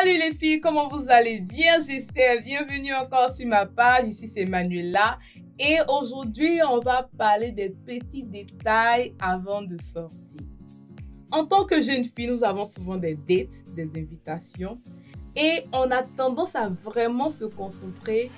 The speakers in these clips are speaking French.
Salut les filles, comment vous allez bien? J'espère. Bienvenue encore sur ma page. Ici, c'est Manuela. Et aujourd'hui, on va parler des petits détails avant de sortir. En tant que jeune fille, nous avons souvent des dates, des invitations. Et on a tendance à vraiment se concentrer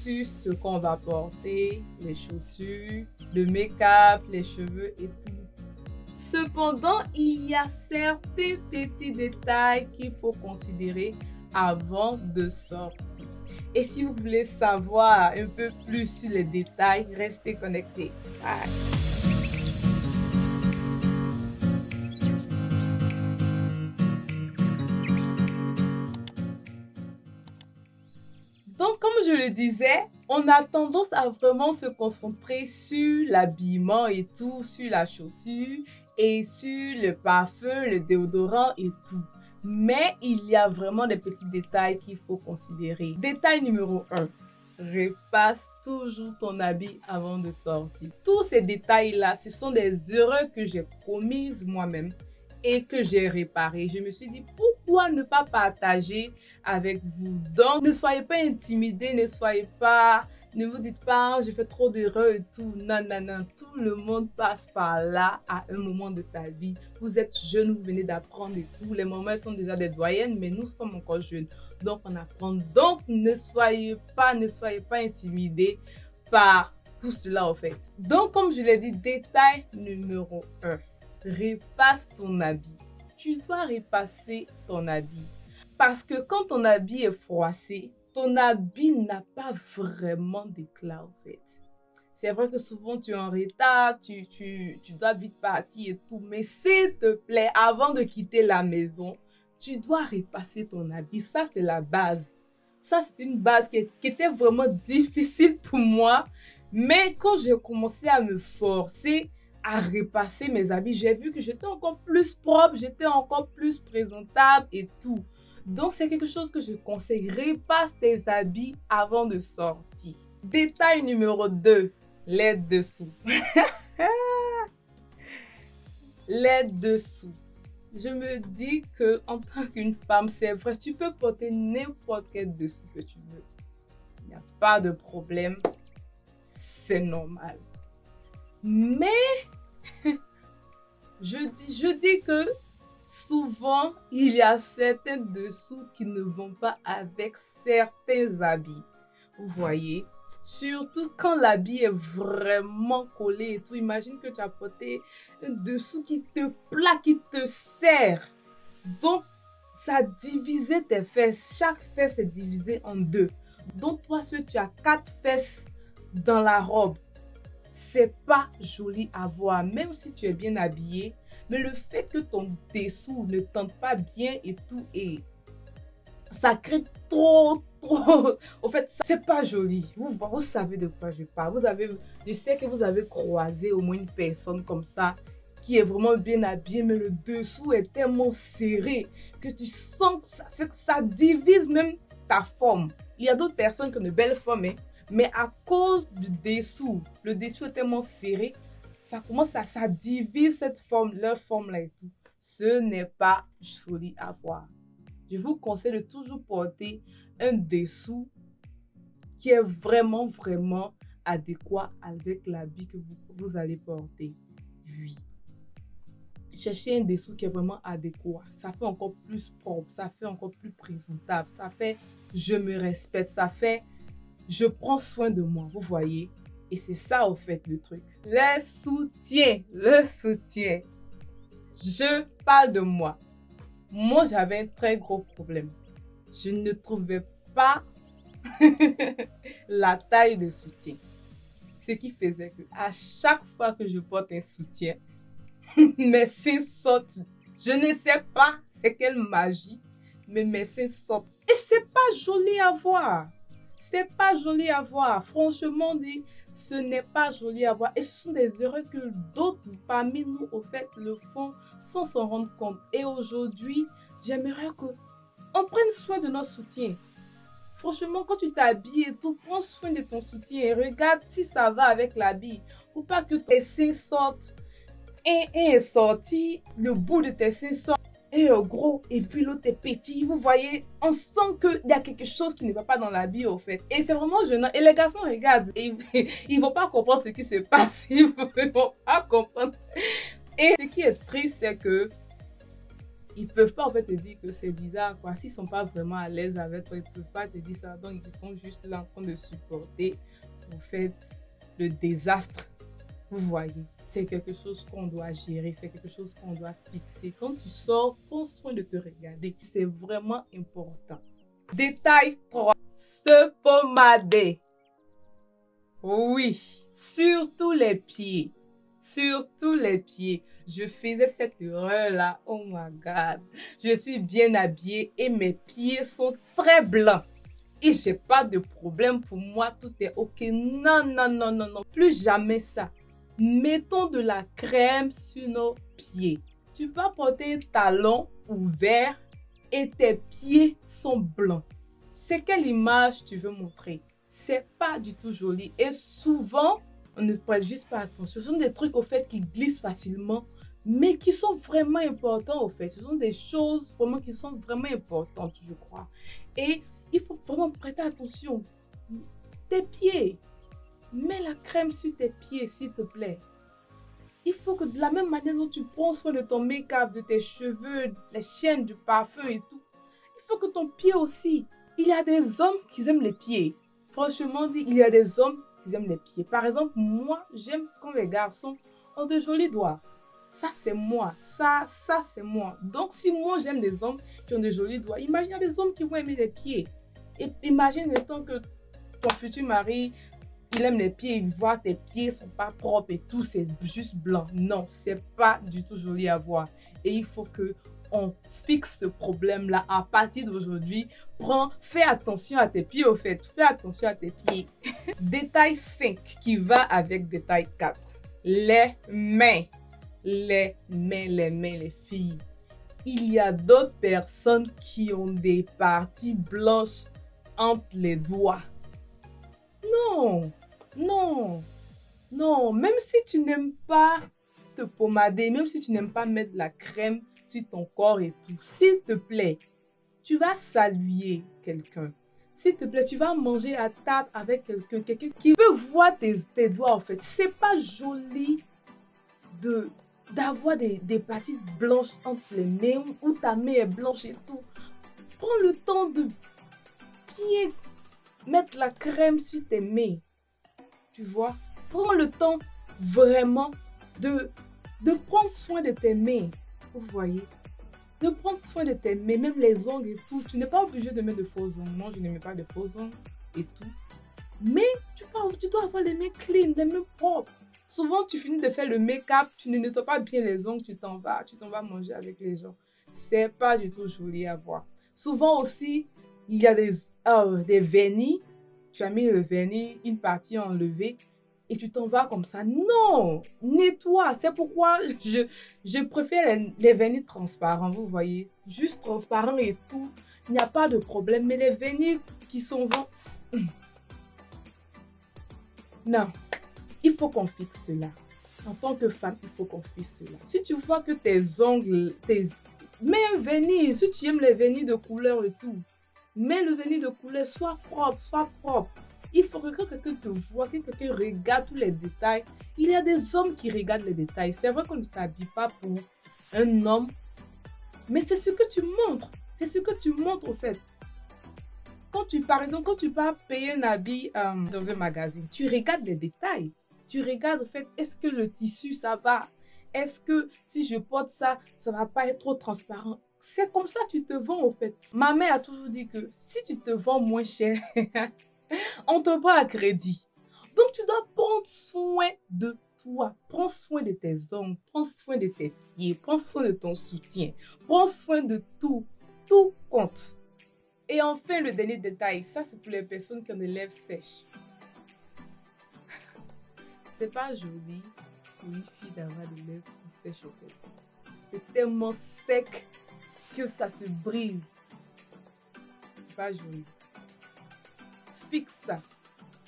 sur ce qu'on va porter, les chaussures, le make-up, les cheveux et tout. Cependant, il y a certains petits détails qu'il faut considérer avant de sortir. Et si vous voulez savoir un peu plus sur les détails, restez connectés. Bye. Donc, comme je le disais, on a tendance à vraiment se concentrer sur l'habillement et tout, sur la chaussure et sur le parfum, le déodorant et tout. Mais il y a vraiment des petits détails qu'il faut considérer. Détail numéro 1. Repasse toujours ton habit avant de sortir. Tous ces détails-là, ce sont des erreurs que j'ai commises moi-même et que j'ai réparées. Je me suis dit, pourquoi ne pas partager avec vous? Donc, ne soyez pas intimidés, ne vous dites pas, j'ai fait trop d'erreurs et tout. Non, non, non. Tout le monde passe par là à un moment de sa vie. Vous êtes jeune, vous venez d'apprendre et tout. Les mamans sont déjà des doyennes, mais nous sommes encore jeunes. Donc, on apprend. Donc, ne soyez pas intimidés par tout cela, en fait. Donc, comme je l'ai dit, détail numéro 1. Repasse ton habit. Tu dois repasser ton habit. Parce que quand ton habit est froissé, ton habit n'a pas vraiment d'éclat en fait. C'est vrai que souvent tu es en retard, tu dois vite partir et tout. Mais s'il te plaît, avant de quitter la maison, tu dois repasser ton habit. Ça, c'est la base. Ça, c'est une base qui était vraiment difficile pour moi. Mais quand j'ai commencé à me forcer à repasser mes habits, j'ai vu que j'étais encore plus propre, j'étais encore plus présentable et tout. Donc, c'est quelque chose que je conseille. Repasse tes habits avant de sortir. Détail numéro 2, les dessous. Les dessous. Je me dis que en tant qu'une femme, c'est vrai, tu peux porter n'importe quel dessous que tu veux. Il n'y a pas de problème. C'est normal. Mais, je dis que souvent, il y a certains dessous qui ne vont pas avec certains habits. Vous voyez? Surtout quand l'habit est vraiment collé et tout. Imagine que tu as porté un dessous qui te plaque, qui te serre. Donc, ça divisait tes fesses. Chaque fesse est divisée en deux. Donc, toi, si tu as 4 fesses dans la robe, c'est pas joli à voir. Même si tu es bien habillé, mais le fait que ton dessous ne tente pas bien et tout, et ça crée trop. En fait, c'est pas joli. Vous savez de quoi je parle. Je sais que vous avez croisé au moins une personne comme ça qui est vraiment bien habillée, mais le dessous est tellement serré que tu sens que ça divise même ta forme. Il y a d'autres personnes qui ont de belles formes, mais à cause du dessous, le dessous est tellement serré, ça divise cette forme, leur forme là et tout. Ce n'est pas joli à voir. Je vous conseille de toujours porter un dessous qui est vraiment, vraiment adéquat avec l'habit que vous allez porter. Oui. Cherchez un dessous qui est vraiment adéquat. Ça fait encore plus propre, ça fait encore plus présentable, ça fait je me respecte, ça fait je prends soin de moi, vous voyez. Et c'est ça, au fait, le truc. Le soutien. Je parle de moi. Moi, j'avais un très gros problème. Je ne trouvais pas la taille de soutien. Ce qui faisait que à chaque fois que je porte un soutien, mes seins sortent. Je ne sais pas c'est quelle magie, mais mes seins sortent. Et c'est pas joli à voir. C'est pas joli à voir. Franchement dit, ce n'est pas joli à voir. Et ce sont des erreurs que d'autres parmi nous, au fait, le font sans s'en rendre compte. Et aujourd'hui, j'aimerais qu'on prenne soin de notre soutien. Franchement, quand tu t'habilles et tout, prends soin de ton soutien et regarde si ça va avec l'habit. Faut pas que tes seins sortent. Un est sorti, le bout de tes seins sort. est gros et puis l'autre est petit. Vous voyez, on sent qu'il y a quelque chose qui ne va pas dans l'habit au fait. Et c'est vraiment gênant. Et les garçons regardent et ils vont pas comprendre ce qui se passe. Ils vont pas comprendre. Et ce qui est triste, c'est que ils peuvent pas en fait te dire que c'est bizarre quoi. S'ils sont pas vraiment à l'aise avec toi, ils peuvent pas te dire ça. Donc ils sont juste là en train de supporter en fait le désastre. Vous voyez, c'est quelque chose qu'on doit gérer, c'est quelque chose qu'on doit fixer. Quand tu sors, prends soin de te regarder. C'est vraiment important. Détail 3. Se pommader. Oui, surtout les pieds. Surtout les pieds. Je faisais cette erreur-là. Oh my God. Je suis bien habillée et mes pieds sont très blancs. Et j'ai pas de problème. Pour moi, tout est OK. Non, non, non, non, non. Plus jamais ça. Mettons de la crème sur nos pieds. Tu peux porter un talon ouvert et tes pieds sont blancs. C'est quelle image tu veux montrer? C'est pas du tout joli. Et souvent, on ne prête juste pas attention. Ce sont des trucs au fait qui glissent facilement, mais qui sont vraiment importants au fait. Ce sont des choses vraiment qui sont vraiment importantes, je crois. Et il faut vraiment prêter attention. Tes pieds. Mets la crème sur tes pieds, s'il te plaît. Il faut que de la même manière dont tu prends soin de ton make-up, de tes cheveux, les chaînes, du parfum et tout, il faut que ton pied aussi. Il y a des hommes qui aiment les pieds. Franchement dit, il y a des hommes qui aiment les pieds. Par exemple, moi, j'aime quand les garçons ont de jolis doigts. Ça, c'est moi. Ça, c'est moi. Donc, si moi, j'aime des hommes qui ont de jolis doigts, imagine des hommes qui vont aimer les pieds. Et imagine l'instant que ton futur mari, il aime les pieds, il voit tes pieds sont pas propres et tout, c'est juste blanc. Non, c'est pas du tout joli à voir. Et il faut que on fixe ce problème-là à partir d'aujourd'hui. Fais attention à tes pieds au fait. Fais attention à tes pieds. Détail 5 qui va avec détail 4. Les mains. Les mains, les filles. Il y a d'autres personnes qui ont des parties blanches entre les doigts. Non, non, non. Même si tu n'aimes pas te pommader, même si tu n'aimes pas mettre de la crème sur ton corps et tout, s'il te plaît, tu vas saluer quelqu'un. S'il te plaît, tu vas manger à table avec quelqu'un qui peut voir tes doigts en fait. C'est pas joli d'avoir des parties blanches entre les mains où ta main est blanche et tout. Prends le temps de bien mettre la crème sur tes mains. Tu vois? Prends le temps vraiment de prendre soin de tes mains. Vous voyez? De prendre soin de tes mains, même les ongles et tout. Tu n'es pas obligé de mettre de faux ongles. Moi, je ne mets pas de faux ongles et tout. Mais tu dois avoir les mains clean, les mains propres. Souvent, tu finis de faire le make-up, tu ne nettoies pas bien les ongles, tu t'en vas manger avec les gens. C'est pas du tout joli à voir. Souvent aussi, il y a des vernis. Tu as mis le vernis, une partie enlevée et tu t'en vas comme ça. Non, nettoie. C'est pourquoi je préfère les vernis transparents, vous voyez. Juste transparent et tout. Il n'y a pas de problème. Mais les vernis qui sont non, il faut qu'on fixe cela. En tant que femme, il faut qu'on fixe cela. Si tu vois que tes ongles, mets un vernis. Si tu aimes les vernis de couleur et tout, mets le vernis de couleur, sois propre, sois propre. Il faut que quand quelqu'un te voit, que quelqu'un regarde tous les détails. Il y a des hommes qui regardent les détails. C'est vrai qu'on ne s'habille pas pour un homme, mais c'est ce que tu montres. C'est ce que tu montres au fait. Par exemple, quand tu vas payer un habit dans un magazine, tu regardes les détails. Tu regardes, au fait, est-ce que le tissu, ça va? Est-ce que si je porte ça, ça va pas être trop transparent? C'est comme ça que tu te vends, au fait. Ma mère a toujours dit que si tu te vends moins cher, on te prend à crédit. Donc, tu dois prendre soin de toi. Prends soin de tes ongles, prends soin de tes pieds, prends soin de ton soutien, prends soin de tout. Tout compte. Et enfin, le dernier détail, ça c'est pour les personnes qui ont des lèvres sèches. C'est pas joli pour une fille d'avoir des lèvres trop sèches en fait. C'est tellement sec que ça se brise. C'est pas joli. Fixe ça.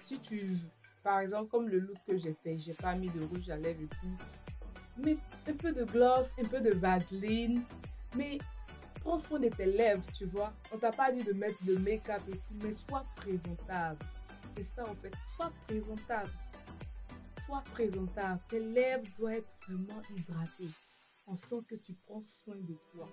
Si tu, par exemple, comme le look que j'ai fait, j'ai pas mis de rouge à lèvres et tout. Mais un peu de gloss, un peu de vaseline. Mais prends soin de tes lèvres, tu vois. On t'a pas dit de mettre le make-up et tout, mais sois présentable. C'est ça en fait, sois présentable. Sois présentable. Tes lèvres doivent être vraiment hydratées. On sent que tu prends soin de toi.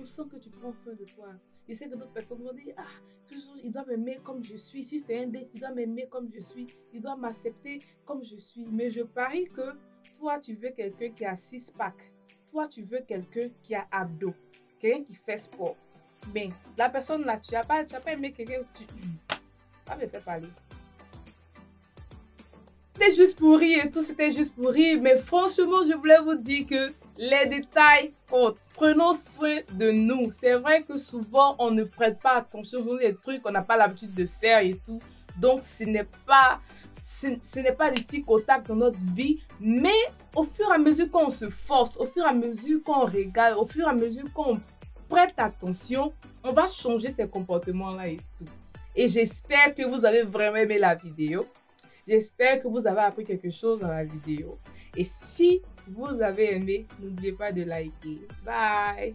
On sent que tu prends soin de toi. Je sais que d'autres personnes vont dire, ah, toujours, il doit m'aimer comme je suis. Si c'est un date, il doit m'aimer comme je suis. Il doit m'accepter comme je suis. Mais je parie que toi, tu veux quelqu'un qui a 6 pack. Toi, tu veux quelqu'un qui a abdos. Quelqu'un qui fait sport. Mais la personne là, tu n'as pas aimé quelqu'un. Pas me faire parler. C'était juste pour rire et tout, c'était juste pour rire. Mais franchement, je voulais vous dire que les détails comptent. Prenons soin de nous. C'est vrai que souvent, on ne prête pas attention aux des trucs qu'on n'a pas l'habitude de faire et tout. Donc, ce n'est pas des tics au tac dans notre vie. Mais au fur et à mesure qu'on se force, au fur et à mesure qu'on regarde, au fur et à mesure qu'on prête attention, on va changer ces comportements-là et tout. Et j'espère que vous avez vraiment aimé la vidéo. J'espère que vous avez appris quelque chose dans la vidéo. Et si vous avez aimé, n'oubliez pas de liker. Bye!